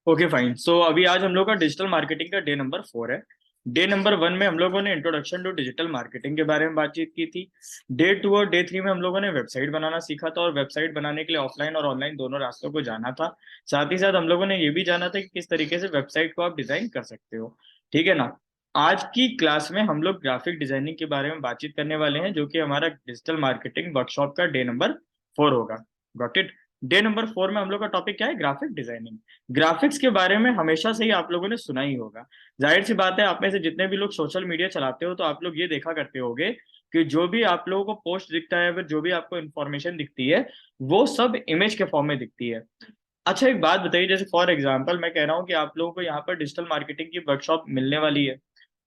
Okay fine. सो अभी आज हम लोग का डिजिटल मार्केटिंग का डे नंबर 4 है। डे नंबर 1 में हम लोगों ने इंट्रोडक्शन टू डिजिटल मार्केटिंग के बारे में बातचीत की थी। डे 2 और डे 3 में हम लोगों ने वेबसाइट बनाना सीखा था, और वेबसाइट बनाने के लिए ऑफलाइन और ऑनलाइन दोनों रास्तों को जाना था। साथ ही साथ हम लोगों ने ये भी जाना था कि किस तरीके से वेबसाइट को आप डिजाइन कर सकते हो। ठीक है ना। आज की क्लास में हम लोग ग्राफिक डिजाइनिंग के बारे में बातचीत करने वाले हैं, जो कि हमारा डिजिटल मार्केटिंग वर्कशॉप का डे नंबर 4 होगा। Got it. डे नंबर 4 में हम लोग का टॉपिक क्या है? Graphic designing. ग्राफिक्स के बारे में हमेशा से ही आप लोगों ने सुना ही होगा। जाहिर सी बात है, आप में से जितने भी लोग सोशल मीडिया चलाते हो तो आप लोग ये देखा करते होगे कि जो भी आप लोगों को पोस्ट दिखता है, फिर जो भी आपको इन्फॉर्मेशन दिखती है, वो सब इमेज के फॉर्म में दिखती है। अच्छा, एक बात बताइए, जैसे फॉर एग्जांपल मैं कह रहा हूँ कि आप लोगों को यहाँ पर डिजिटल मार्केटिंग की वर्कशॉप मिलने वाली है।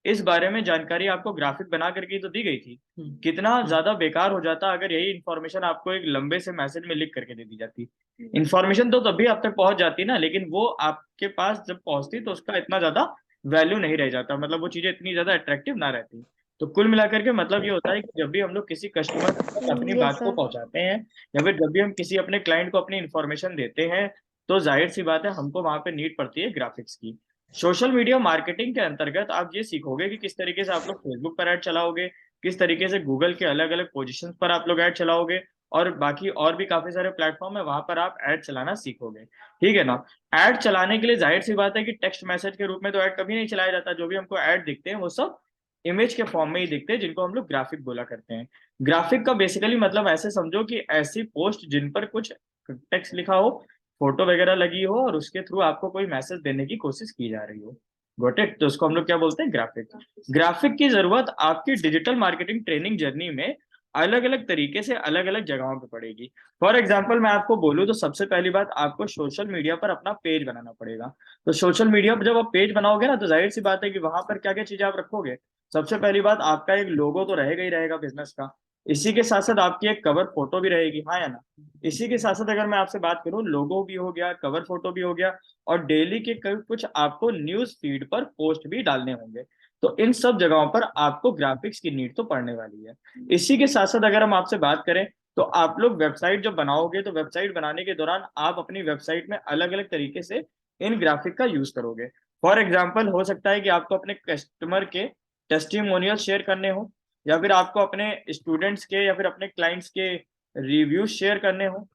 इस बारे में जानकारी आपको ग्राफिक बना करके ही तो दी गई थी। कितना ज्यादा बेकार हो जाता अगर यही इन्फॉर्मेशन आपको एक लंबे से मैसेज में लिख करके दे दी जाती। इन्फॉर्मेशन तो तभी आप तक पहुंच जाती ना, लेकिन वो आपके पास जब पहुंचती तो उसका इतना ज्यादा वैल्यू नहीं रह जाता, मतलब वो चीजें इतनी ज्यादा अट्रैक्टिव ना रहती। तो कुल मिलाकर के मतलब ये होता है कि जब भी हम लोग किसी कस्टमर तक अपनी यस बात को सर। पहुंचाते हैं, या फिर जब भी हम किसी अपने क्लाइंट को अपनी इन्फॉर्मेशन देते हैं, तो जाहिर सी बात है हमको वहां पे नीड पड़ती है ग्राफिक्स की। सोशल मीडिया मार्केटिंग के अंतर्गत आप ये सीखोगे कि किस तरीके से आप लोग फेसबुक पर ऐड चलाओगे, किस तरीके से गूगल के अलग अलग पोजीशंस पर आप लोग ऐड चलाओगे, और बाकी और भी काफी सारे प्लेटफॉर्म है वहां पर आप ऐड चलाना सीखोगे। ठीक है ना। ऐड चलाने के लिए जाहिर सी बात है कि टेक्स्ट मैसेज के रूप में तो ऐड कभी नहीं चलाया जाता। जो भी हमको ऐड दिखते हैं वो सब इमेज के फॉर्म में ही दिखते हैं, जिनको हम लोग ग्राफिक बोला करते हैं। ग्राफिक का बेसिकली मतलब ऐसे समझो कि ऐसी पोस्ट जिन पर कुछ टेक्स्ट लिखा हो, फोटो वगैरह लगी हो, और उसके थ्रू आपको कोई मैसेज देने की कोशिश की जा रही हो। Got it. तो उसको हम लोग क्या बोलते हैं? ग्राफिक। ग्राफिक की जरूरत आपकी डिजिटल मार्केटिंग ट्रेनिंग जर्नी में अलग अलग तरीके से अलग अलग जगहों पे पड़ेगी। फॉर एग्जाम्पल मैं आपको बोलूँ तो सबसे पहली बात, आपको सोशल मीडिया पर अपना पेज बनाना पड़ेगा। तो सोशल मीडिया पर जब आप पेज बनाओगे ना, तो जाहिर सी बात है कि वहां पर क्या क्या चीजें आप रखोगे। सबसे पहली बात, आपका एक लोगो तो रहेगा ही रहेगा बिजनेस का। इसी के साथ साथ आपकी एक कवर फोटो भी रहेगी, हाँ या ना। इसी के साथ साथ अगर मैं आपसे बात करूं, लोगो भी हो गया, कवर फोटो भी हो गया, और डेली के कुछ आपको न्यूज फीड पर पोस्ट भी डालने होंगे। तो इन सब जगहों पर आपको ग्राफिक्स की नीड तो पड़ने वाली है। इसी के साथ साथ अगर हम आपसे बात करें, तो आप लोग वेबसाइट जब बनाओगे तो वेबसाइट बनाने के दौरान आप अपनी वेबसाइट में अलग अलग तरीके से इन ग्राफिक का यूज करोगे। फॉर एग्जाम्पल हो सकता है कि आपको अपने कस्टमर के टेस्टिमोनियल शेयर करने हो, या फिर आपको अपने स्टूडेंट्स के या फिर अपने क्लाइंट्स के रिव्यूज शेयर करने हो।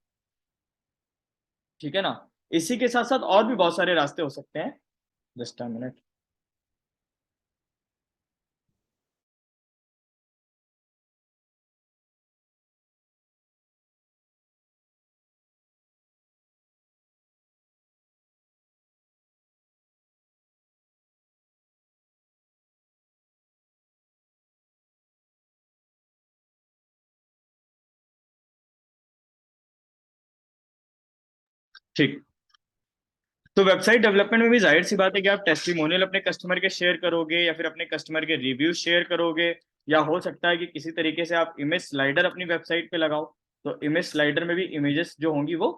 ठीक है ना। इसी के साथ साथ और भी बहुत सारे रास्ते हो सकते हैं। Just a minute. ठीक। तो वेबसाइट डेवलपमेंट में भी जाहिर सी बात है कि आप टेस्टिमोनियल अपने कस्टमर के शेयर करोगे, या फिर अपने कस्टमर के रिव्यू शेयर करोगे, या हो सकता है कि किसी तरीके से आप इमेज स्लाइडर अपनी वेबसाइट पे लगाओ। तो इमेज स्लाइडर में भी इमेजेस जो होंगी वो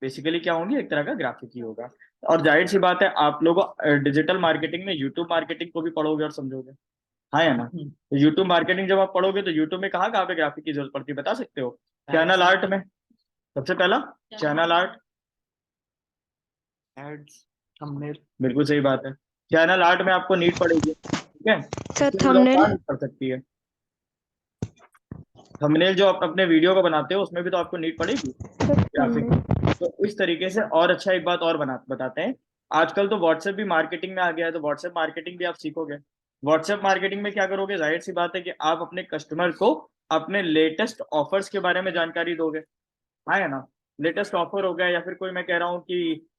बेसिकली क्या होंगी? एक तरह का ग्राफिक ही होगा। और जाहिर सी बात है, आप लोग डिजिटल मार्केटिंग में यूट्यूब मार्केटिंग को भी पढ़ोगे और समझोगे, हाँ या ना। तो यूट्यूब मार्केटिंग जब आप पढ़ोगे तो यूट्यूब में कहाँ कहाँ पे ग्राफिक की जरूरत पड़ती है बता सकते हो? चैनल आर्ट में सबसे पहला, चैनल आर्ट, एड्स, थंबनेल। बिल्कुल सही बात है। चैनल आर्ट में आपको नीड पड़ेगी, ठीक है। सर इसके अलावा थंबनेल। कहाँ नीड पड़ सकती है? थंबनेल जो आप अपने वीडियो को बनाते हो उसमें भी तो आपको नीड पड़ेगी सर ग्राफिक की। थंबनेल। तो इस तरीके से, और अच्छा एक बात और बताते हैं। आजकल तो व्हाट्सएप भी मार्केटिंग में आ गया है, तो व्हाट्सएप मार्केटिंग भी आप सीखोगे। व्हाट्सएप मार्केटिंग में क्या करोगे? जाहिर सी बात है कि आप अपने कस्टमर को अपने लेटेस्ट ऑफर्स के बारे में जानकारी दोगे, हाँ या ना। लेटेस्ट ऑफर हो गया, या फिर कोई मैं कह रहा हूँ कि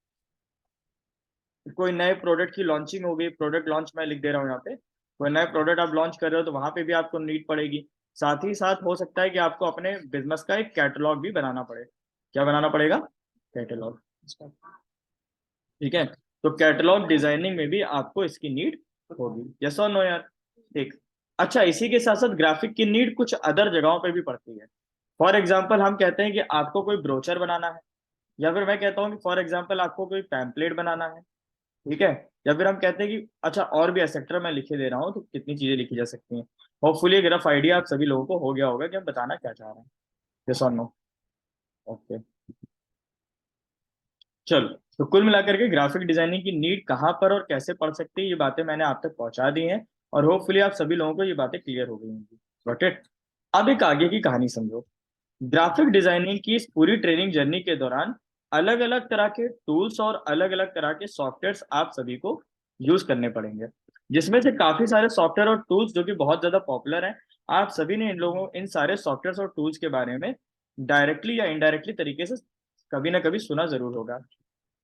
कोई नए प्रोडक्ट की लॉन्चिंग हो गई, प्रोडक्ट लॉन्च मैं लिख दे रहा हूँ यहाँ पे। कोई नए प्रोडक्ट आप लॉन्च कर रहे हो तो वहां पे भी आपको नीड पड़ेगी। साथ ही साथ हो सकता है कि आपको अपने बिजनेस का एक कैटलॉग भी बनाना पड़े। क्या बनाना पड़ेगा? कैटलॉग। ठीक है। तो कैटलॉग डिजाइनिंग में भी आपको इसकी नीड होगी, यस और नो यार? ठीक। अच्छा, इसी के साथ साथ ग्राफिक की नीड कुछ अदर जगहों पे भी पड़ती है। फॉर एग्जाम्पल हम कहते हैं कि आपको कोई ब्रोचर बनाना है, या फिर मैं कहता हूँ कि फॉर एग्जाम्पल आपको कोई पैम्पलेट बनाना है। ठीक है। या फिर हम कहते हैं कि अच्छा, और भी एक्सेट्रा मैं लिखे दे रहा हूँ, तो कितनी चीजें लिखी जा सकती हैं। होपफुली एक रफ आइडिया आप सभी लोगों को हो गया होगा कि हम बताना क्या चाह रहे हैं। यस और नो? ओके। चलो। तो कुल मिलाकर के ग्राफिक डिजाइनिंग की नीड कहाँ पर और कैसे पढ़ सकते हैं, ये बातें मैंने आप तक पहुंचा दी हैं, और होपफुली आप सभी लोगों को ये बातें क्लियर हो गई होंगी। Got it. अब एक आगे की कहानी समझो। ग्राफिक डिजाइनिंग की इस पूरी ट्रेनिंग जर्नी के दौरान अलग अलग तरह के टूल्स और अलग अलग तरह के सॉफ्टवेयर्स आप सभी को यूज करने पड़ेंगे, जिसमें से काफी सारे सॉफ्टवेयर और टूल्स जो कि बहुत ज्यादा पॉपुलर हैं। आप सभी ने इन सारे सॉफ्टवेयर्स और टूल्स के बारे में डायरेक्टली या इनडायरेक्टली तरीके से कभी ना कभी सुना जरूर होगा।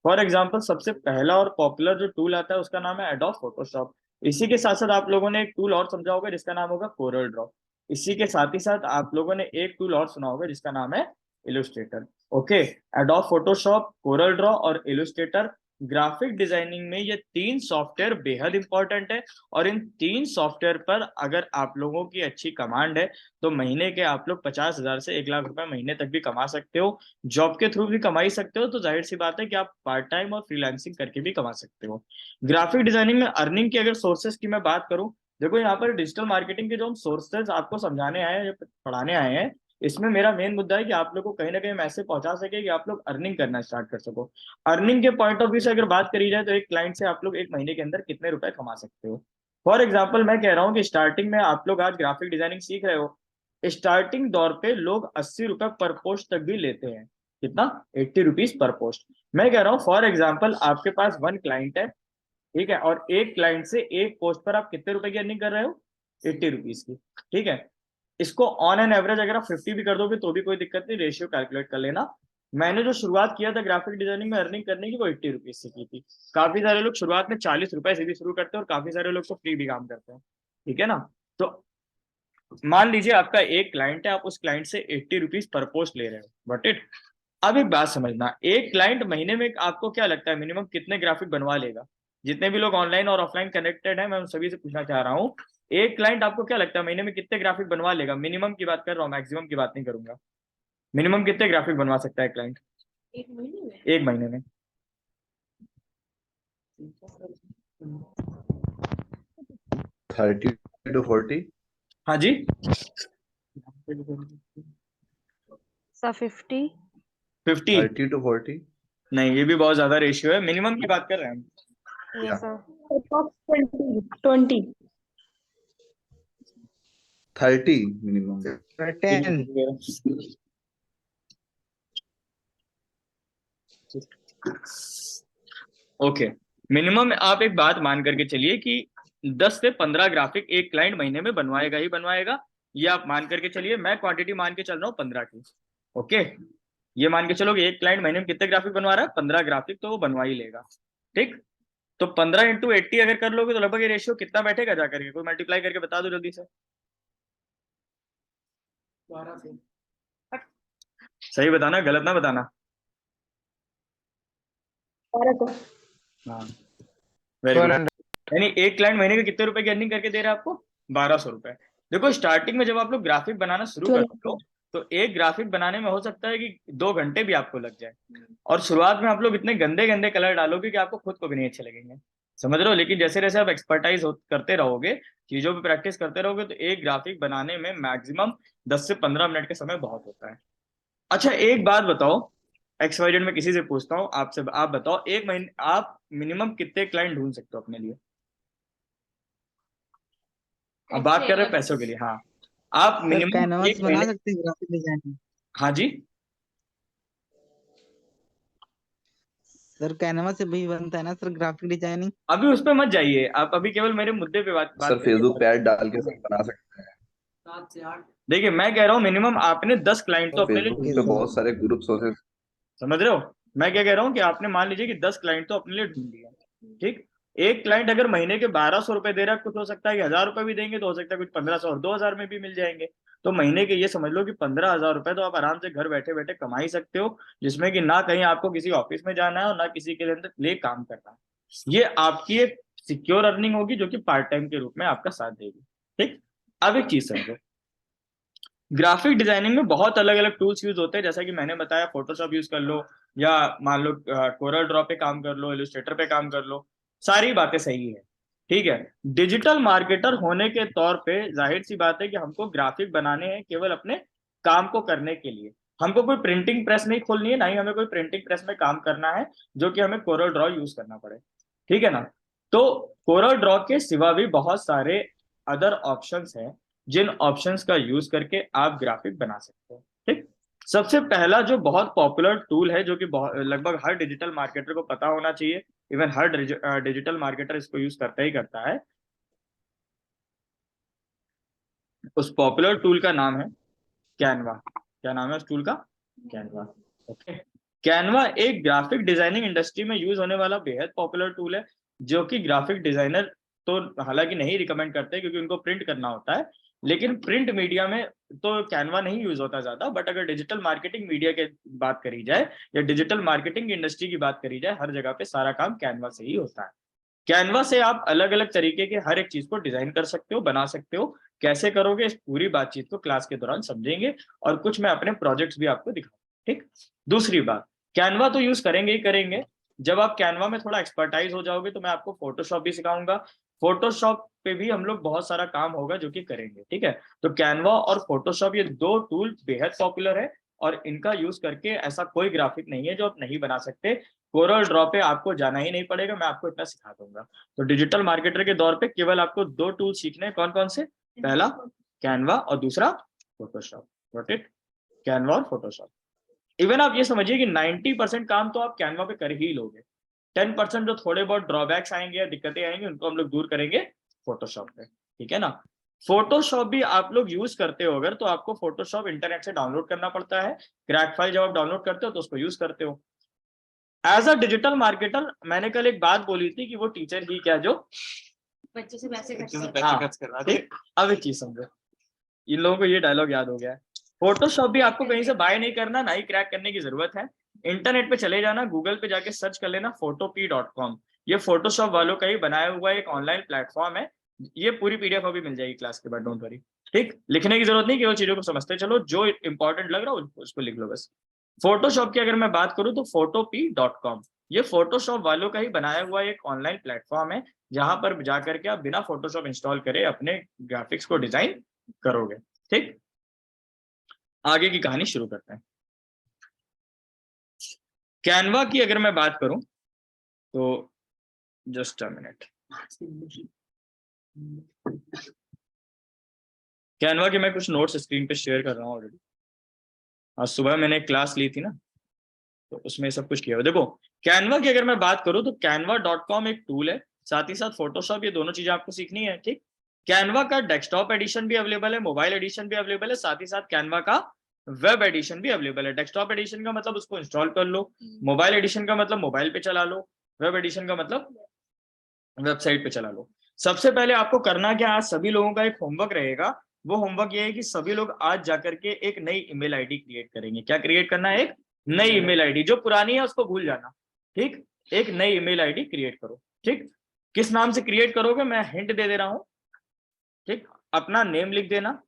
फॉर एग्जाम्पल, सबसे पहला और पॉपुलर जो टूल आता है उसका नाम है एडोब फोटोशॉप। इसी के साथ साथ आप लोगों ने एक टूल और समझा होगा जिसका नाम होगा कोरल ड्रॉ। इसी के साथ ही साथ आप लोगों ने एक टूल और सुना होगा जिसका नाम है Illustrator. Okay, adobe Photoshop, Corel Draw और इलस्ट्रेटर, ग्राफिक डिजाइनिंग में ये तीन सॉफ्टवेयर बेहद इंपॉर्टेंट है। और इन तीन सॉफ्टवेयर पर अगर आप लोगों की अच्छी कमांड है तो महीने के आप लोग 50,000 से 1 लाख रुपए महीने तक भी कमा सकते हो। जॉब के थ्रू भी कमाई सकते हो, तो जाहिर सी बात है कि आप पार्ट टाइम और फ्रीलांसिंग करके भी कमा सकते हो। ग्राफिक डिजाइनिंग में अर्निंग की अगर सोर्सेज की मैं बात करूं, देखो यहाँ पर डिजिटल मार्केटिंग के जो हम सोर्सेज आपको समझाने आए हैं, पढ़ाने आए हैं, इसमें मेरा मेन मुद्दा है कि आप लोग को कहीं ना कहीं मैसेज पहुंचा सके कि आप लोग अर्निंग करना स्टार्ट कर सको। अर्निंग के पॉइंट ऑफ व्यू से अगर बात करी जाए तो एक क्लाइंट से आप लोग एक महीने के अंदर कितने रुपए कमा सकते हो। फॉर एग्जाम्पल, मैं कह रहा हूँ कि स्टार्टिंग में आप लोग आज ग्राफिक डिजाइनिंग सीख रहे हो, स्टार्टिंग दौर पे लोग 80 रुपए पर पोस्ट तक भी लेते हैं। कितना? 80 रुपीज पर पोस्ट। मैं कह रहा हूँ फॉर एग्जाम्पल आपके पास वन क्लाइंट है, ठीक है, और एक क्लाइंट से एक पोस्ट पर आप कितने रुपए की अर्निंग कर रहे हो? 80 रुपीज की। ठीक है, इसको ऑन एन एवरेज अगर आप 50 भी कर दोगे तो भी कोई दिक्कत नहीं, रेशियो कैलकुलेट कर लेना। मैंने जो शुरुआत किया था ग्राफिक डिजाइनिंग में अर्निंग करने की, वो 80 रुपीज से की थी। काफी सारे लोग शुरुआत में 40 रुपए से भी शुरू करते हैं और काफी सारे लोग तो फ्री भी काम करते हैं। ठीक है ना? तो मान लीजिए आपका एक क्लाइंट है, आप उस क्लाइंट से 80 रुपीज पर पोस्ट ले रहे हो। बट इट, अब एक बात समझना, एक क्लाइंट महीने में आपको क्या लगता है मिनिमम कितने ग्राफिक बनवा लेगा? जितने भी लोग ऑनलाइन और ऑफलाइन कनेक्टेड हैं, मैं उन सभी से पूछना चाह रहा हूँ, एक क्लाइंट आपको क्या लगता है महीने में कितने ग्राफिक बनवा लेगा? मिनिमम की बात कर रहा हूँ, मैक्सिमम की बात नहीं करूंगा। मिनिमम कितने ग्राफिक बनवा सकता है क्लाइंट एक महीने में? 30 to 40। हाँ जी। सर 50। 50? 30 to 40। नहीं, ये भी बहुत ज्यादा रेशियो है, मिनिमम की बात कर रहे हैं हम। Yes sir. 20. 30 minimum. 10। Okay, minimum आप एक बात मान करके चलिए कि 10 से 15 ग्राफिक एक क्लाइंट महीने में बनवाएगा ही बनवाएगा। ये आप मान करके चलिए, मैं क्वांटिटी मान के चल रहा हूँ 15 की। ओके, ये मान के चलो कि एक क्लाइंट महीने में कितने ग्राफिक बनवा रहा है? 15 ग्राफिक, तो वो बनवा ही लेगा। ठीक, तो 15 × 80 अगर कर लोगे तो लगभग ये रेशियो कितना बैठेगा जाकर के? कोई मल्टीप्लाई करके बता दो जल्दी से। 12 से। सही बताना, गलत ना बताना। 1200. हाँ, वेरी गुड। यानी एक क्लाइंट महीने के कितने रुपए की अर्निंग करके दे रहा है आपको? 1200 रुपए। देखो, स्टार्टिंग में जब आप लोग ग्राफिक बनाना शुरू करते हो तो एक ग्राफिक बनाने में हो सकता है कि 2 घंटे भी आपको लग जाए, और शुरुआत में आप लोग इतने गंदे गंदे कलर डालोगे कि आपको खुद को भी नहीं अच्छे लगेंगे। समझ रहे हो? लेकिन जैसे जैसे आप एक्सपर्टाइज करते रहोगे, चीजों पे प्रैक्टिस करते रहोगे, तो एक ग्राफिक बनाने में मैक्सिमम 10 से 15 मिनट का समय बहुत होता है। अच्छा, एक बात बताओ, XYZ में किसी से पूछता हूँ आपसे, आप बताओ एक महीने आप मिनिमम कितने क्लाइंट ढूंढ सकते हो अपने लिए? अब बात कर रहे हैं पैसों के लिए। हाँ, आप सर मिनिमम कैनवास एक बना महीने। सकते हैं ग्राफिक डिजाइनिंग? हाँ जी। सर कैनवास से भी बनता है ना सर ग्राफिक डिजाइनिंग? अभी उस पर मत जाइए, आप अभी केवल मेरे मुद्दे पे बात सर बात फेसबुक पे करिए। ऐड डाल के सब बना सकते हैं। देखिए, मैं कह रहा हूँ मिनिमम आपने 10 क्लाइंट तो अपने लिए फेसबुक ढूंढ पे लिए। बहुत सारे ग्रुप्स होते हैं। समझ रहे हो? मैं क्या कह रहा हूँ कि आपने मान लीजिए कि 10 क्लाइंट तो अपने लिए ढूंढ लिया। ठीक, एक क्लाइंट अगर महीने के 1200 रुपए दे रहा है, कुछ हो सकता है कि 1000 रुपए भी देंगे, तो हो सकता है कुछ 1500 और 2000 में भी मिल जाएंगे। तो महीने के ये समझ लो कि 15,000 रुपए तो आप आराम से घर बैठे बैठे कमा ही सकते हो, जिसमें कि ना कहीं आपको किसी ऑफिस में जाना है और ना किसी के लिए काम करना है। ये आपकी एक सिक्योर अर्निंग होगी जो कि पार्ट टाइम के रूप में आपका साथ देगी। ठीक, अब एक चीज समझो, ग्राफिक डिजाइनिंग में बहुत अलग अलग टूल्स यूज होते हैं, जैसा कि मैंने बताया, फोटोशॉप यूज कर लो, या मान लो कोरल ड्रॉ पे काम कर लो, इलस्ट्रेटर पे काम कर लो। सारी बातें सही है। ठीक है, डिजिटल मार्केटर होने के तौर पे जाहिर सी बात है कि हमको ग्राफिक बनाने हैं केवल अपने काम को करने के लिए। हमको कोई प्रिंटिंग प्रेस नहीं खोलनी है, ना ही हमें कोई प्रिंटिंग प्रेस में काम करना है जो कि हमें कोरल ड्रॉ यूज करना पड़े, ठीक है ना। तो कोरल ड्रॉ के सिवा भी बहुत सारे अदर ऑप्शंस हैं जिन ऑप्शंस का यूज करके आप ग्राफिक बना सकते हो, ठीक। सबसे पहला जो बहुत पॉपुलर टूल है, जो कि लगभग हर डिजिटल मार्केटर को पता होना चाहिए, इवन हर डिजिटल मार्केटर इसको यूज करता ही करता है, उस पॉपुलर टूल का नाम है कैनवा। क्या नाम है उस टूल का? कैनवा। ओके। कैनवा एक ग्राफिक डिजाइनिंग इंडस्ट्री में यूज होने वाला बेहद पॉपुलर टूल है, जो कि ग्राफिक डिजाइनर तो हालांकि नहीं रिकमेंड करते क्योंकि उनको प्रिंट करना होता है, लेकिन प्रिंट मीडिया में तो कैनवा नहीं यूज होता ज्यादा। बट अगर डिजिटल मार्केटिंग मीडिया की बात करी जाए या डिजिटल मार्केटिंग इंडस्ट्री की बात करी जाए, हर जगह पे सारा काम कैनवा से ही होता है। कैनवा से आप अलग अलग तरीके के हर एक चीज को डिजाइन कर सकते हो, बना सकते हो। कैसे करोगे इस पूरी बातचीत को क्लास के दौरान समझेंगे, और कुछ मैं अपने प्रोजेक्ट्स भी आपको दिखाऊंगा, ठीक। दूसरी बात, कैनवा तो यूज करेंगे ही करेंगे। जब आप कैनवा में थोड़ा एक्सपर्टाइज हो जाओगे तो मैं आपको फोटोशॉप भी सिखाऊंगा। फोटोशॉप पे भी हम लोग बहुत सारा काम होगा जो कि करेंगे, ठीक है। तो कैनवा और फोटोशॉप ये दो टूल बेहद पॉपुलर है, और इनका यूज करके ऐसा कोई ग्राफिक नहीं है जो आप नहीं बना सकते। कोरल ड्रॉ पे आपको जाना ही नहीं पड़ेगा, मैं आपको इतना सिखा दूंगा। तो डिजिटल मार्केटर के दौर पे केवल आपको दो टूल सीखने हैं, कौन कौन से? पहला कैनवा और दूसरा फोटोशॉप। Got it? कैनवा और फोटोशॉप। इवन आप ये समझिए कि 90% काम तो आप कैनवा पे कर ही लोगे। 10% जो थोड़े बहुत ड्रॉबैक्स आएंगे या दिक्कतें आएंगी उनको हम लोग दूर करेंगे फोटोशॉप पे, ठीक है ना। फोटोशॉप भी आप लोग यूज करते हो अगर, तो आपको फोटोशॉप इंटरनेट से डाउनलोड करना पड़ता है। क्रैक फाइल जब आप डाउनलोड करते हो तो उसको यूज करते हो। एज अ डिजिटल मार्केटर मैंने कल एक बात बोली थी कि वो टीचर ही क्या जो बच्चे से पैसे खर्च कर रहा है, ठीक। अब एक चीज समझो, इन लोगों को ये डायलॉग याद हो गया है। फोटोशॉप भी आपको कहीं से बाय नहीं करना, ना ही क्रैक करने की जरूरत है। इंटरनेट पे चले जाना, गूगल पे जाके सर्च कर लेना photopea.com। ये फोटोशॉप वालों का ही बनाया हुआ एक ऑनलाइन प्लेटफॉर्म है। ये पूरी पीडीएफ अभी मिल जाएगी क्लास के बाद, डोंट वरी, ठीक। लिखने की जरूरत नहीं, केवल चीजों को समझते चलो, जो इंपॉर्टेंट लग रहा है उसको लिख लो बस। फोटोशॉप की अगर मैं बात करूं तो photopea.com ये फोटोशॉप वालों का ही बनाया हुआ एक ऑनलाइन प्लेटफॉर्म है, जहां पर जाकर के आप बिना फोटोशॉप इंस्टॉल करे अपने ग्राफिक्स को डिजाइन करोगे, ठीक। आगे की कहानी शुरू करते हैं। कैनवा की अगर मैं बात करूं तो जस्ट अ मिनट, कैनवा के मैं कुछ नोट्स स्क्रीन पे शेयर कर रहा हूं ऑलरेडी। आज सुबह मैंने एक क्लास ली थी ना, तो उसमें सब कुछ किया हुआ। देखो, कैनवा की अगर मैं बात करूं तो canva.com एक टूल है, साथ ही साथ फोटोशॉप, ये दोनों चीजें आपको सीखनी है, ठीक। कैनवा का डेस्कटॉप एडिशन भी अवेलेबल है, मोबाइल एडिशन भी अवेलेबल है, साथ ही साथ कैनवा का वेब एडिशन भी अवेलेबल है। डेस्कटॉप एडिशन का मतलब उसको इंस्टॉल कर लो, मोबाइल एडिशन का मतलब मोबाइल पे चला लो, वेब एडिशन का मतलब वेबसाइट पे चला लो। सबसे पहले आपको करना क्या, आज सभी लोगों का एक होमवर्क रहेगा। वो होमवर्क ये है कि सभी लोग आज जाकर के एक नई ईमेल आईडी क्रिएट करेंगे। क्या क्रिएट करना है? एक नई ईमेल आईडी। जो पुरानी है उसको भूल जाना, ठीक। एक नई ईमेल आईडी क्रिएट करो, ठीक। किस नाम से क्रिएट करोगे मैं हिंट दे रहा हूं, ठीक। अपना नेम लिख देना,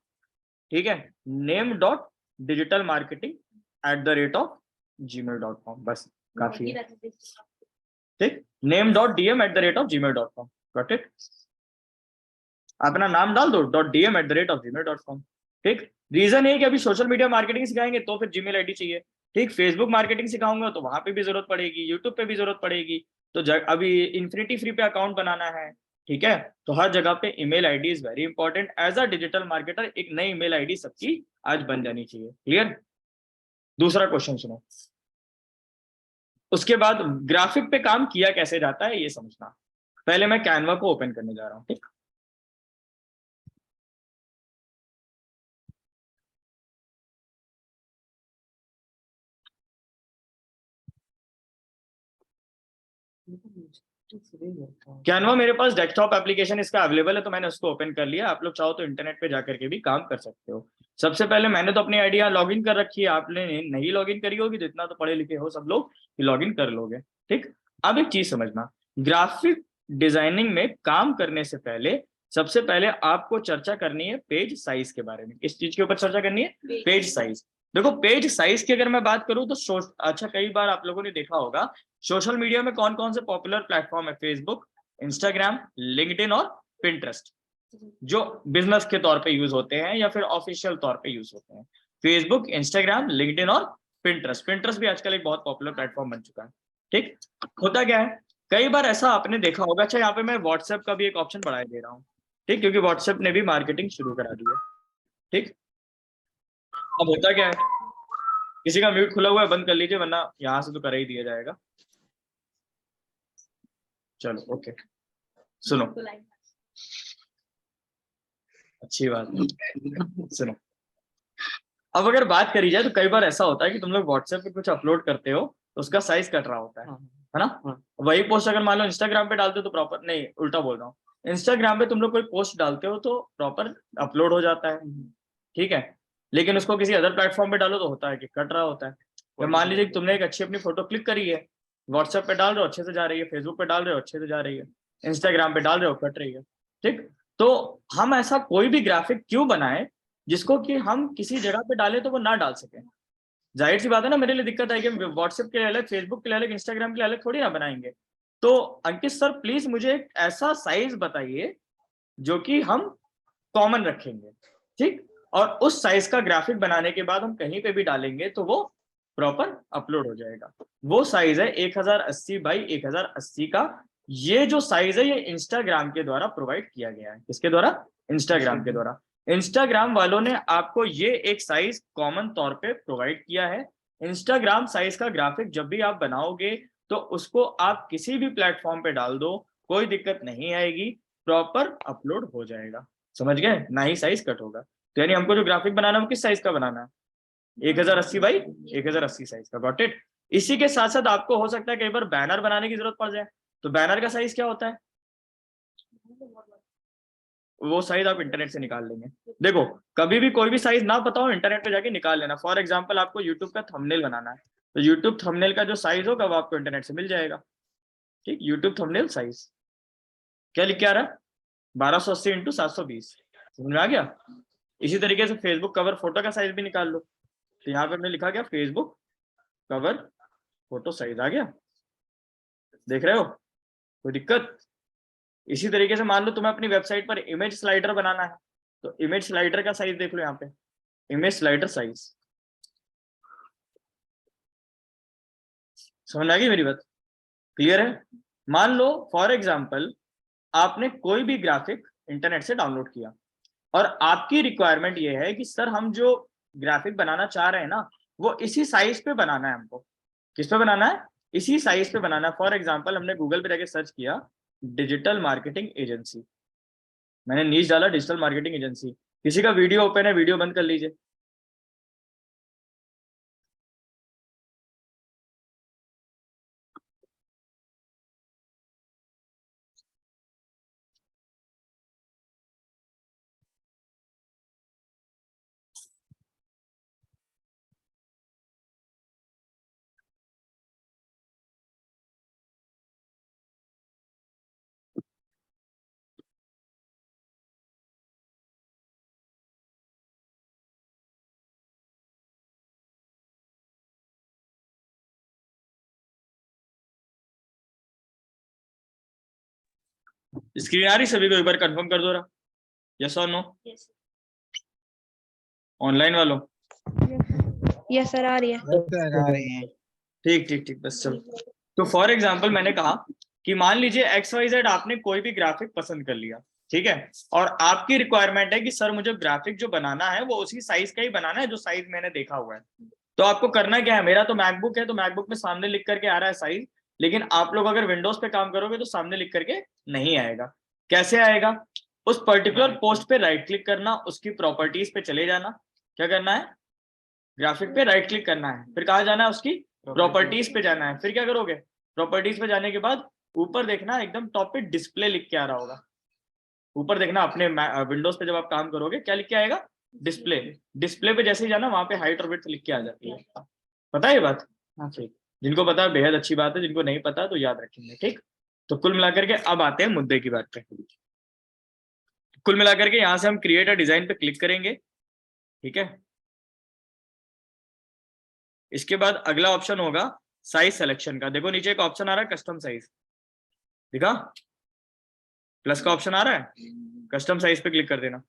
ठीक है। name.digitalmarketing@gmail.com, बस काफी है, ठीक। name.dm@gmail.com, got it. अपना नाम डाल दो .dm@gmail.com, ठीक। रीजन है कि अभी सोशल मीडिया मार्केटिंग सिखाएंगे तो फिर जीमेल आईडी चाहिए, ठीक। फेसबुक मार्केटिंग सिखाऊंगा तो वहां पे भी जरूरत पड़ेगी, यूट्यूब पे भी जरूरत पड़ेगी। तो अभी इन्फिनिटी फ्री पे अकाउंट बनाना है, ठीक है। तो हर जगह पे email ID is very important. As a digital marketer एक नई ईमेल आईडी सबकी आज बन जानी चाहिए, क्लियर। दूसरा क्वेश्चन सुनो, उसके बाद ग्राफिक पे काम किया कैसे जाता है ये समझना। पहले मैं कैनवा को ओपन करने जा रहा हूं, ठीक। कैनवा मेरे पास डेस्कटॉप एप्लीकेशन इसका अवेलेबल है, तो मैंने उसको ओपन कर लिया। आप लोग चाहो तो इंटरनेट पे जाकर के भी काम कर सकते हो। सबसे पहले मैंने तो अपनी आईडी लॉग इन कर रखी है, आपने नहीं लॉग इन करी होगी तो इतना तो पढ़े लिखे हो सब लोग कि लॉग इन कर लोगे, ठीक। अब एक चीज समझना, ग्राफिक डिजाइनिंग में काम करने से पहले सबसे पहले आपको चर्चा करनी है पेज साइज के बारे में। किस चीज के ऊपर चर्चा करनी है? Page size. देखो, पेज साइज की अगर मैं बात करूं तो अच्छा, कई बार आप लोगों ने देखा होगा सोशल मीडिया में कौन कौन से पॉपुलर प्लेटफॉर्म है? फेसबुक, इंस्टाग्राम, लिंक्डइन और पिंटरेस्ट, जो बिजनेस के तौर पे यूज होते हैं या फिर ऑफिशियल तौर पे यूज होते हैं। फेसबुक, इंस्टाग्राम, लिंक्डइन और पिंटरेस्ट। पिंटरेस्ट भी आजकल एक बहुत पॉपुलर प्लेटफॉर्म बन चुका है। ठीक, होता क्या है, कई बार ऐसा आपने देखा होगा, अच्छा यहाँ पे मैं व्हाट्सएप का भी एक ऑप्शन बढ़ा दे रहा हूँ, ठीक, क्योंकि व्हाट्सएप ने भी मार्केटिंग शुरू करा दी है। ठीक, अब होता क्या है, किसी का म्यूट खुला हुआ है, बंद कर लीजिए, वरना यहाँ से तो कर ही दिया जाएगा। चलो ओके, सुनो, अच्छी बात है, सुनो। अब अगर बात करी जाए तो कई बार ऐसा होता है कि तुम लोग व्हाट्सएप पे कुछ अपलोड करते हो तो उसका साइज कट रहा होता है ना। वही पोस्ट अगर मान लो इंस्टाग्राम पे डालते हो तो प्रॉपर, नहीं उल्टा बोल रहा हूँ, इंस्टाग्राम पे तुम लोग कोई पोस्ट डालते हो तो प्रॉपर अपलोड हो जाता है, ठीक है, लेकिन उसको किसी अदर प्लेटफॉर्म पे डालो तो होता है कि कट रहा होता है। या मान लीजिए कि तुमने एक अच्छी अपनी फोटो क्लिक करी है, व्हाट्सएप पे डाल रहे हो अच्छे से जा रही है, फेसबुक पे डाल रहे हो अच्छे से जा रही है, इंस्टाग्राम पे डाल रहे हो कट रही है। ठीक, तो हम ऐसा कोई भी ग्राफिक क्यों बनाए जिसको कि हम किसी जगह पे डालें तो वो ना डाल सके। जाहिर सी बात है ना, मेरे लिए दिक्कत आएगी, व्हाट्सएप के लिए अलग, फेसबुक के लिए अलग, इंस्टाग्राम के लिए अलग थोड़ी ना बनाएंगे। तो अंकित सर प्लीज मुझे एक ऐसा साइज बताइए जो कि हम कॉमन रखेंगे, ठीक, और उस साइज का ग्राफिक बनाने के बाद हम कहीं पे भी डालेंगे तो वो प्रॉपर अपलोड हो जाएगा। वो साइज है 1080 बाई 1080 का। ये जो साइज है ये इंस्टाग्राम के द्वारा प्रोवाइड किया गया है। किसके द्वारा? इंस्टाग्राम के द्वारा। इंस्टाग्राम वालों ने आपको ये एक साइज कॉमन तौर पे प्रोवाइड किया है। इंस्टाग्राम साइज का ग्राफिक जब भी आप बनाओगे तो उसको आप किसी भी प्लेटफॉर्म पे डाल दो, कोई दिक्कत नहीं आएगी, प्रॉपर अपलोड हो जाएगा। समझ गए? ना ही साइज कट होगा। तो यानी हमको जो ग्राफिक बनाना है वो किस साइज का बनाना है? 1080 बाई 1080 साइज का। Got it? इसी के साथ साथ आपको हो सकता है कई बार बैनर बनाने की जरूरत पड़ जाए, तो बैनर का साइज क्या होता है? वो साइज आप इंटरनेट से निकाल लेंगे। देखो, कभी भी कोई भी साइज ना पता हो, इंटरनेट पे जाके निकाल लेना। फॉर एग्जांपल आपको यूट्यूब का थंबनेल बनाना है, तो यूट्यूब थंबनेल का जो साइज होगा वो आपको इंटरनेट से मिल जाएगा। ठीक, यूट्यूब थंबनेल साइज क्या लिख के आ रहा है? 1280 इंटू 720। समझ में आ गया? इसी तरीके से फेसबुक कवर फोटो का साइज भी निकाल लो, तो यहाँ पे हमने लिखा गया फेसबुक कवर फोटो साइज आ गया। देख रहे हो? कोई दिक्कत? इसी तरीके से मान लो तुम्हें अपनी वेबसाइट पर इमेज स्लाइडर बनाना है, तो इमेज स्लाइडर का साइज देख लो यहाँ पे, इमेज स्लाइडर साइज। समझ आ गई मेरी बात? क्लियर है? मान लो फॉर एग्जांपल आपने कोई भी ग्राफिक इंटरनेट से डाउनलोड किया और आपकी रिक्वायरमेंट ये है कि सर हम जो ग्राफिक बनाना चाह रहे हैं ना वो इसी साइज पे बनाना है हमको। किस पे बनाना है? इसी साइज पे बनाना है। फॉर एग्जांपल हमने गूगल पे जाके सर्च किया डिजिटल मार्केटिंग एजेंसी, मैंने नीच डाला डिजिटल मार्केटिंग एजेंसी। किसी का वीडियो ओपन है, वीडियो बंद कर लीजिए। स्क्रीन आ रही सभी को? एक बार कंफर्म कर दो रहा, यस और नो? ऑनलाइन वालों? यस सर आ रही है। आ रहे हैं। ठीक ठीक ठीक, बस चलो। तो फॉर एग्जांपल मैंने कहा कि मान लीजिए XYZ आपने कोई भी ग्राफिक पसंद कर लिया, ठीक है, और आपकी रिक्वायरमेंट है कि सर मुझे ग्राफिक जो बनाना है वो उसी साइज का ही बनाना है जो साइज मैंने देखा हुआ है। तो आपको करना क्या है? मेरा तो मैकबुक है, तो मैकबुक में सामने लिख करके आ रहा है साइज, लेकिन आप लोग अगर विंडोज पे काम करोगे तो सामने लिख करके नहीं आएगा। कैसे आएगा? उस पर्टिकुलर पोस्ट पे राइट क्लिक करना, उसकी प्रॉपर्टीज पे चले जाना। क्या करना है? ग्राफिक पे राइट क्लिक करना है, फिर कहाँ जाना है? उसकी प्रॉपर्टीज पे जाना है। फिर क्या करोगे? प्रॉपर्टीज पे जाने के बाद ऊपर देखना, एकदम टॉप पे डिस्प्ले लिख के आ रहा होगा। ऊपर देखना अपने विंडोज पे जब आप काम करोगे क्या लिख के आएगा? डिस्प्ले। डिस्प्ले पे जैसे ही जाना वहां पे हाइट और विड्थ लिख के आ जाती है। पता है ये बात? हाँ ठीक, जिनको पता है बेहद अच्छी बात है, जिनको नहीं पता तो याद रखेंगे। ठीक, तो कुल मिलाकर के अब आते हैं मुद्दे की बात पे। कुल मिलाकर के यहाँ से हम क्रिएट अ डिजाइन पे क्लिक करेंगे, ठीक है। इसके बाद अगला ऑप्शन होगा साइज सिलेक्शन का। देखो नीचे एक ऑप्शन आ रहा है कस्टम साइज, दिखा? प्लस का ऑप्शन आ रहा है, कस्टम साइज पे क्लिक कर देना।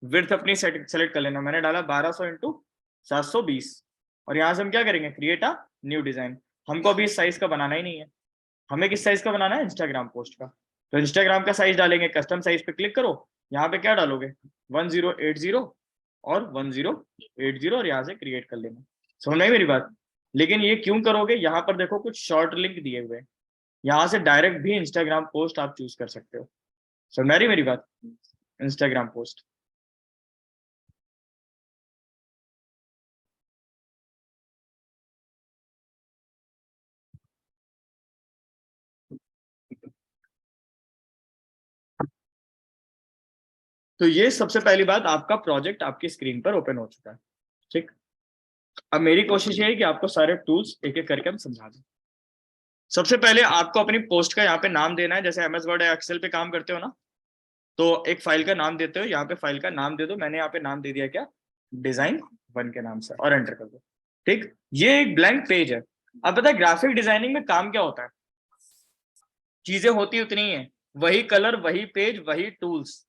विड्थ अपनी सेलेक्ट कर लेना, मैंने डाला 1200 इंटू 720। और यहाँ से हम क्या करेंगे, क्रिएट अ न्यू डिजाइन। हमको अभी इस साइज का बनाना ही नहीं है, हमें किस साइज का बनाना है, इंस्टाग्राम पोस्ट का। तो इंस्टाग्राम का साइज डालेंगे, कस्टम साइज पे क्लिक करो, यहाँ पे क्या डालोगे 1080 और 1080 और यहाँ से क्रिएट कर लेना। समझ में आई मेरी बात। लेकिन ये क्यों करोगे, यहाँ पर देखो कुछ शॉर्ट लिंक दिए हुए हैं, यहाँ से डायरेक्ट भी इंस्टाग्राम पोस्ट आप चूज कर सकते हो। समझ में आ रही मेरी बात, इंस्टाग्राम पोस्ट। तो ये सबसे पहली बात, आपका प्रोजेक्ट आपकी स्क्रीन पर ओपन हो चुका है। ठीक, अब मेरी कोशिश ये है कि आपको सारे टूल्स एक एक करके हम समझा दें। सबसे पहले आपको अपनी पोस्ट का यहाँ पे नाम देना है। जैसे एमएस वर्ड या एक्सेल पे काम करते हो ना, तो एक फाइल का नाम देते हो, यहाँ पे फाइल का नाम दे दो। मैंने यहाँ पे नाम दे दिया क्या, डिजाइन 1 के नाम से, और एंटर कर दो। ठीक, ये एक ब्लैंक पेज है। अब पता है ग्राफिक डिजाइनिंग में काम क्या होता है, चीजें होती उतनी ही है, वही कलर, वही पेज, वही टूल्स,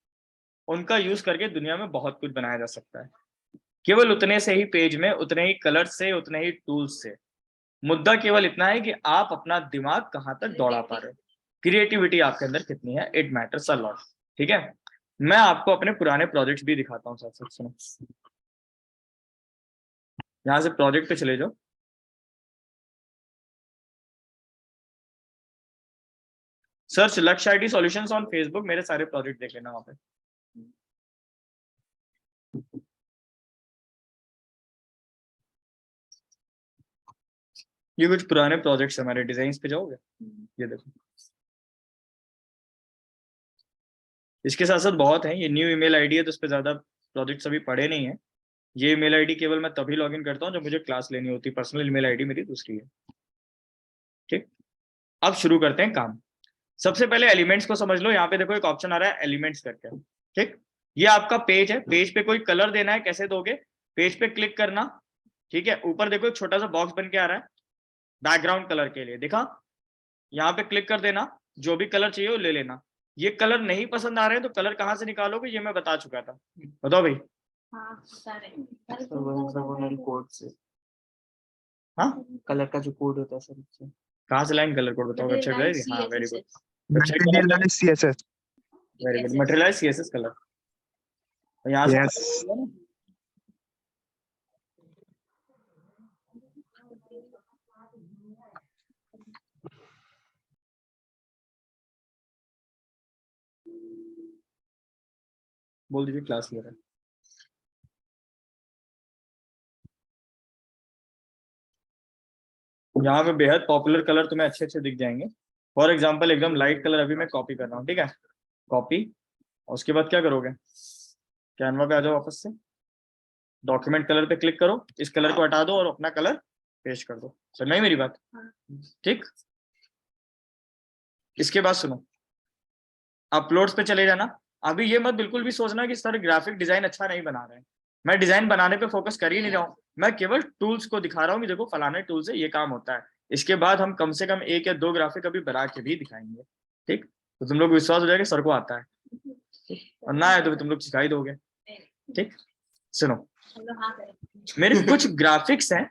उनका यूज करके दुनिया में बहुत कुछ बनाया जा सकता है, केवल उतने से ही पेज में, उतने ही कलर से, उतने ही टूल्स से। मुद्दा केवल इतना है कि आप अपना दिमाग कहाँ तक दौड़ा पा रहे हो, क्रिएटिविटी आपके अंदर कितनी है, इट मैटर्स अ लॉट। ठीक है, मैं आपको अपने पुराने प्रोजेक्ट्स भी दिखाता हूँ साथ साथ। सुनो, यहाँ से प्रोजेक्ट पे चले जाओ। सर्च लक्ष्य आईटी सॉल्यूशंस ऑन फेसबुक, मेरे सारे प्रोजेक्ट देख लेना वहां पे। ये कुछ पुराने प्रोजेक्ट्स हमारे, डिजाइन्स पे जाओगे, ये देखो। इसके साथ साथ बहुत है, ये न्यू ईमेल आईडी है, तो उस पर ज्यादा प्रोजेक्ट्स अभी पड़े नहीं है। ये ईमेल आईडी केवल मैं तभी लॉगिन करता हूँ जब मुझे क्लास लेनी होती है, पर्सनल ईमेल आईडी मेरी दूसरी है। ठीक, अब शुरू करते हैं काम। सबसे पहले एलिमेंट्स को समझ लो। यहाँ पे देखो एक ऑप्शन आ रहा है एलिमेंट्स करके। ठीक, ये आपका पेज है, पेज पे कोई कलर देना है, कैसे दोगे, पेज पे क्लिक करना। ठीक है, ऊपर देखो एक छोटा सा बॉक्स बन के आ रहा है बैकग्राउंड कलर के लिए, दिखा, यहाँ पे क्लिक कर देना, जो भी कलर चाहिए वो ले लेना। ये कलर नहीं पसंद आ रहे हैं तो कलर कहाँ से निकालोगे, ये मैं बता चुका था, बताओ भाई। हाँ बता रहे हैं। कोड से, हाँ, कलर का जो कोड होता है सर, कहाँ से लाइन कलर कोड बताओ, वेबसाइट है, हाँ very good, website CSS. Very good, materialize CSS colour, यहाँ से Yes. बोल दीजिए क्लास ले रहा है। यहाँ पे बेहद पॉपुलर कलर तुम्हें अच्छे अच्छे दिख जाएंगे। फॉर एग्जांपल एकदम लाइट कलर अभी मैं कॉपी कर रहा हूँ, ठीक है, कॉपी। और उसके बाद क्या करोगे, कैनवा पे आ जाओ वापस से, डॉक्यूमेंट कलर पे क्लिक करो, इस कलर को हटा दो और अपना कलर पेस्ट कर दो। समझ में आई मेरी बात। ठीक, इसके बाद सुनो, अपलोड्स पे चले जाना। अभी ये मत बिल्कुल भी सोचना कि सर ग्राफिक डिजाइन अच्छा नहीं बना रहे हैं, मैं डिजाइन बनाने पे फोकस कर ही नहीं रहा हूँ, मैं केवल टूल्स को दिखा रहा हूँ कि देखो फलाने टूल से ये काम होता है। इसके बाद हम कम से कम 1 या 2 ग्राफिक अभी बना के भी दिखाएंगे। ठीक, तो तुम लोग विश्वास हो जाएगा सर को आता है, और ना आए तो तुम लोग सिखाई दोगे। ठीक, सुनो, हम लोग हाँ करें। मेरे कुछ ग्राफिक्स हैं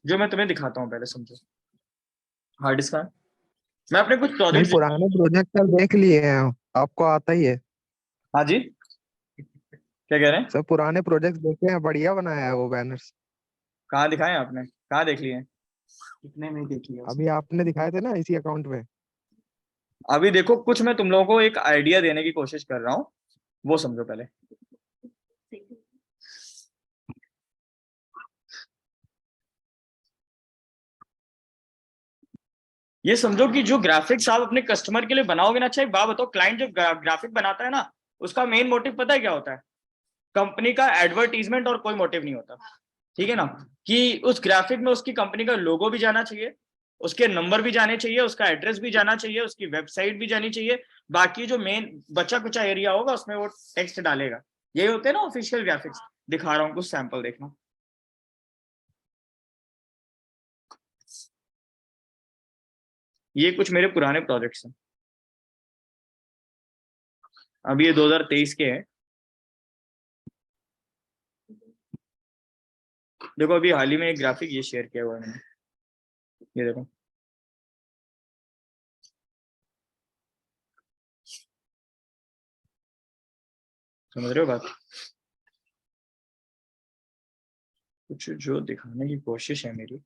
जो मैं तुम्हें दिखाता हूँ, पहले समझो। हार्ड डिस्क का मैं अपने कुछ नहीं, प्रोजेक्ट, पुराने प्रोजेक्ट सर देख लिए हैं, आपको आता ही है। हाँ जी, क्या कह रहे हैं, सर पुराने प्रोजेक्ट देखे हैं, बढ़िया बनाया है वो बैनर्स। कहाँ दिखाए आपने, कहाँ देख लिए, कितने में देख लिया अभी आपने दिखाए थे ना इसी अकाउंट में। अभी देखो कुछ मैं तुम लोगों को एक आइडिया देने की कोशिश कर रहा हूँ, वो समझो पहले। ये समझो कि जो ग्राफिक्स आप अपने कस्टमर के लिए बनाओगे ना, अच्छा एक बात बताओ, क्लाइंट जो ग्राफिक बनाता है ना, उसका मेन मोटिव पता है क्या होता है, कंपनी का एडवर्टीजमेंट, और कोई मोटिव नहीं होता। ठीक है ना, कि उस ग्राफिक में उसकी कंपनी का लोगो भी जाना चाहिए, उसके नंबर भी जाने चाहिए, उसका एड्रेस भी जाना चाहिए, उसकी वेबसाइट भी जानी चाहिए, बाकी जो मेन बचा कुचा एरिया होगा उसमें वो टेक्स्ट डालेगा। यही होते हैं ना ऑफिशियल ग्राफिक्स। दिखा रहा हूँ कुछ सैंपल, देखना। ये कुछ मेरे पुराने प्रोजेक्ट्स हैं, अभी ये 2023 के हैं। देखो अभी हाल ही में एक ग्राफिक ये शेयर किया हुआ है मैंने, ये देखो। समझ रहे हो बात? कुछ जो दिखाने की कोशिश है मेरी।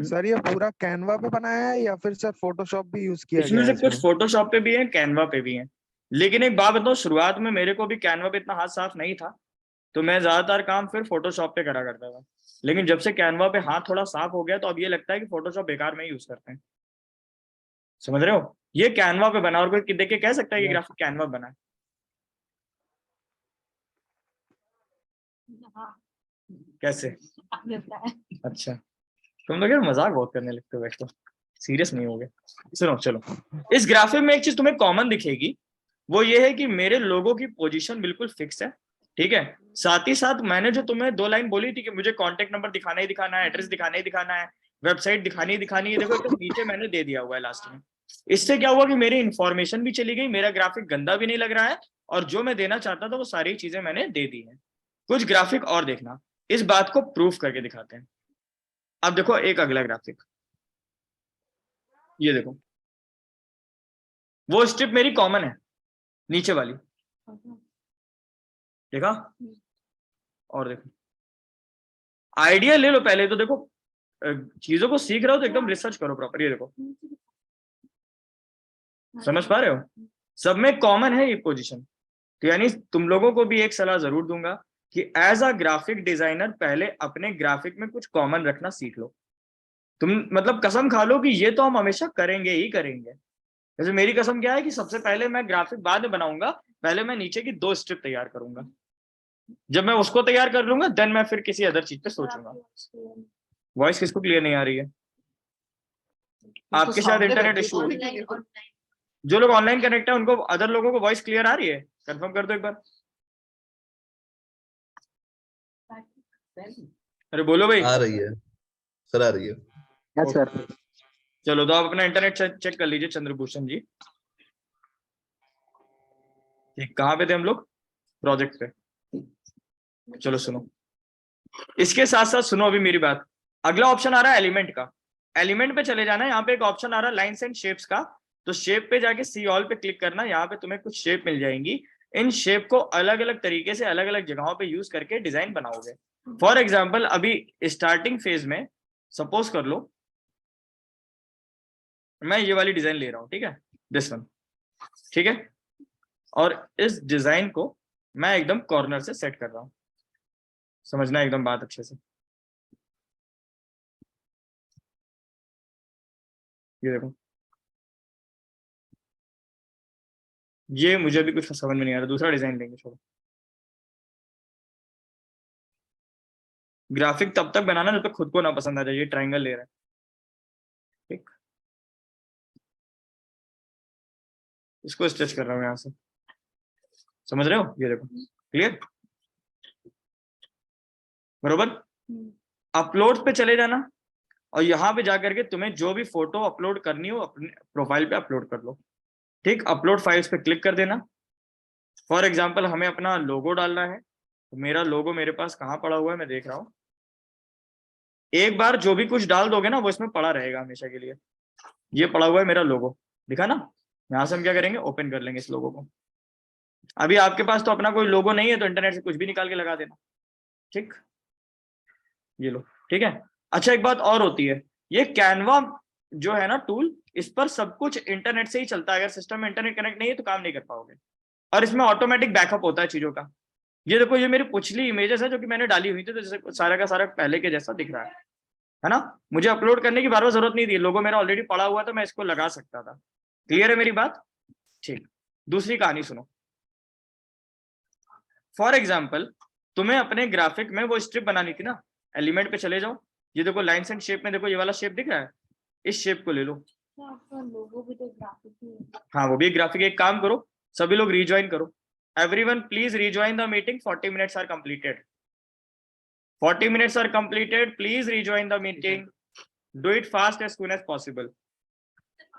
सर ये पूरा कैनवा पे बनाया है या फिर सर फोटोशॉप भी यूज किया इसमें गया से है कुछ इसमें? फोटोशॉप पे भी है, कैनवा पे भी है। लेकिन एक बात बताओ, शुरुआत में मेरे को भी कैनवा पे इतना हाथ साफ नहीं था, तो मैं ज्यादातर काम फिर फोटोशॉप पे करा करता था। लेकिन जब से कैनवा पे हाथ थोड़ा साफ हो गया तो अब ये लगता है कि फोटोशॉप बेकार में यूज करते हैं। समझ रहे हो? ये कैनवा पे बना, और कोई देख के कह सकता है कि ग्राफिक कैनवा बना है? हाँ, कैसे? आप बताएं। अच्छा, तुम लोग यार मजाक बहुत करने लगते हो, वैसे तो सीरियस नहीं हो गए। सुनो चलो, इस ग्राफिक में एक चीज तुम्हें कॉमन दिखेगी, वो ये है कि मेरे लोगों की पोजीशन बिल्कुल फिक्स है, ठीक है। साथ ही साथ मैंने जो तुम्हें 2 लाइन बोली थी कि मुझे कॉन्टेक्ट नंबर दिखाना ही दिखाना है, एड्रेस दिखाना ही दिखाना है, वेबसाइट दिखानी ही दिखानी है, देखो एकदम नीचे मैंने दे दिया हुआ है लास्ट में। इससे क्या हुआ कि मेरी इंफॉर्मेशन भी चली गई, मेरा ग्राफिक गंदा भी नहीं लग रहा है, और जो मैं देना चाहता था वो सारी चीजें मैंने दे दी है। कुछ ग्राफिक और देखना, इस बात को प्रूफ करके दिखाते हैं। अब देखो एक अगला ग्राफिक, ये देखो, वो स्ट्रिप मेरी कॉमन है, नीचे वाली, देखा? और देखो, आइडिया ले लो पहले तो। देखो चीजों को सीख रहे हो तो एकदम रिसर्च करो प्रॉपर। ये देखो, समझ पा रहे हो? सब में कॉमन है ये पोजीशन। तो यानी तुम लोगों को भी एक सलाह जरूर दूंगा कि एज अ ग्राफिक डिजाइनर पहले अपने ग्राफिक में कुछ कॉमन रखना सीख लो। तुम मतलब कसम खा लो कि ये तो हम हमेशा करेंगे ही करेंगे। जैसे मेरी कसम क्या है कि सबसे पहले मैं ग्राफिक बाद में बनाऊंगा, पहले मैं नीचे की 2 स्ट्रिप तैयार करूंगा। जब मैं उसको तैयार कर लूंगा देन मैं फिर किसी अदर चीज पे सोचूंगा। वॉइस किसको क्लियर नहीं आ रही है? आपके शायद इंटरनेट इशू हो रही है। जो लोग ऑनलाइन कनेक्ट है उनको, अदर लोगों को वॉइस क्लियर आ रही है? कंफर्म कर दो एक बार। अरे बोलो भाई। आ रही है सर, आ रही है। Yes sir. चलो तो आप अपना इंटरनेट चेक कर लीजिए चंद्रभूषण जी। ठीक, कहाँ पे थे हम लोग? प्रोजेक्ट पे। चलो सुनो, इसके साथ साथ सुनो अभी मेरी बात। अगला ऑप्शन आ रहा है एलिमेंट का। एलिमेंट पे चले जाना है, यहाँ पे एक ऑप्शन आ रहा है लाइन्स एंड शेप्स का। तो शेप पे जाके सी ऑल पे क्लिक करना, यहाँ पे तुम्हें कुछ शेप मिल जाएंगी। इन शेप को अलग अलग तरीके से अलग अलग जगहों पे यूज करके डिजाइन बनाओगे। फॉर एग्जाम्पल अभी स्टार्टिंग फेज में सपोज कर लो मैं ये वाली डिजाइन ले रहा हूँ, ठीक है, दिस वन, ठीक है। और इस डिजाइन को मैं एकदम कॉर्नर से सेट कर रहा हूँ। समझना एकदम बात अच्छे से। ये देखो, ये मुझे भी कुछ समझ में नहीं आ रहा, दूसरा डिजाइन लेंगे। छोड़ो, ग्राफिक तब तक बनाना जब तक खुद को ना पसंद आ जाए। ये ट्रायंगल ले रहा है, ठीक, इसको स्ट्रेच कर रहा हूँ यहाँ से। समझ रहे हो? ये देखो, क्लियर, बरोबर। अपलोड पे चले जाना, और यहाँ पे जाकर के तुम्हें जो भी फोटो अपलोड करनी हो अपने प्रोफाइल पे अपलोड कर लो, ठीक। अपलोड फाइल्स पे क्लिक कर देना। फॉर एग्जाम्पल हमें अपना लोगो डालना है, तो मेरा लोगो मेरे पास कहाँ पड़ा हुआ है मैं देख रहा हूँ। एक बार जो भी कुछ डाल दोगे ना वो इसमें पड़ा रहेगा हमेशा के लिए। ये पड़ा हुआ है मेरा लोगो, दिखा ना। यहाँ से हम क्या करेंगे, ओपन कर लेंगे इस लोगो को। अभी आपके पास तो अपना कोई लोगो नहीं है तो इंटरनेट से कुछ भी निकाल के लगा देना, ठीक। ये लो, ठीक है। अच्छा एक बात और होती है, ये कैनवा जो है ना टूल, इस पर सब कुछ इंटरनेट से ही चलता है। अगर सिस्टम में इंटरनेट कनेक्ट नहीं है तो काम नहीं कर पाओगे। और इसमें ऑटोमेटिक बैकअप होता है चीजों का। ये देखो, ये मेरी पिछली इमेजेस है जो कि मैंने डाली हुई थी, तो जैसे सारा का सारा पहले के जैसा दिख रहा है ना। मुझे अपलोड करने की बार बार जरूरत नहीं थी, लोगो मेरा ऑलरेडी पड़ा हुआ था, मैं इसको लगा सकता था। क्लियर है मेरी बात? ठीक। दूसरी कहानी सुनो। फॉर एग्जाम्पल तुम्हें अपने ग्राफिक में वो स्ट्रिप बनानी थी ना, एलिमेंट पे चले जाओ। ये देखो लाइन्स एंड शेप में, देखो ये वाला शेप दिख रहा है, इस शेप को ले लो। आपका लोगो भी तो ग्राफिक ही है। हाँ वो भी ग्राफिक। एक काम करो, सभी लोग रिज्वाइन करो। Everyone please rejoin the meeting, 40 minutes are completed. 40 minutes are completed, please rejoin the meeting. Do it fast as soon as possible.